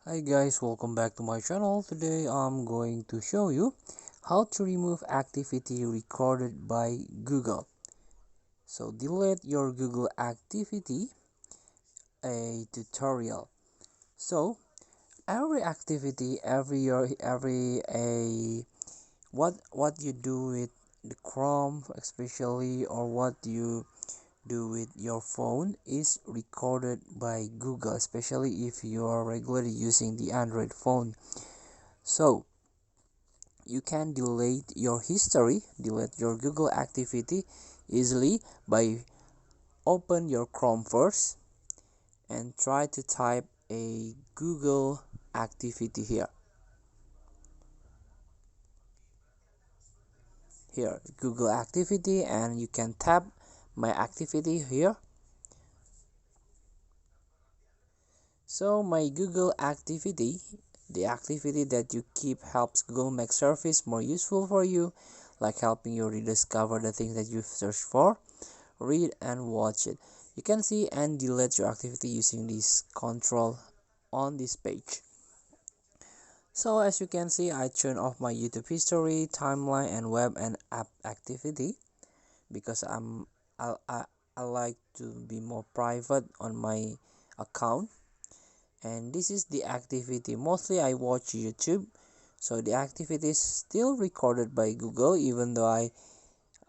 Hi guys, welcome back to my channel. Today I'm going to show you how to remove activity recorded by Google. So delete your Google activity, a tutorial. So every activity, every year, every a what you do with the Chrome especially, or what you do with your phone is recorded by Google, especially if you are regularly using the Android phone. So you can delete your history, delete your Google activity easily by open your Chrome first and try to type a Google activity here Google activity, and you can tap my activity here. So my Google activity, the activity that you keep, helps Google make service more useful for you, like helping you rediscover the things that you've searched for, read and watch it. You can see and delete your activity using this control on this page. So as you can see, I turn off my YouTube history, timeline, and web and app activity because I like to be more private on my account. And this is the activity. Mostly I watch YouTube, so the activity is still recorded by Google even though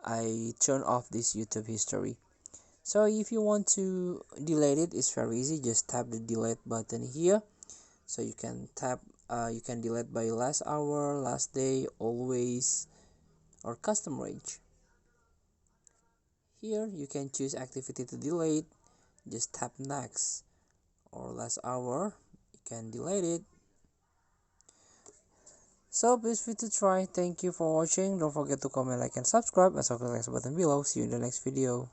I turn off this YouTube history. So if you want to delete it, it's very easy. Just tap the delete button here. So you can you can delete by last hour, last day, always, or custom range. Here you can choose activity to delete. Just tap next, or last hour, you can delete it. So please feel to try. Thank you for watching. Don't forget to comment, like, and subscribe, and click the button below. See you in the next video.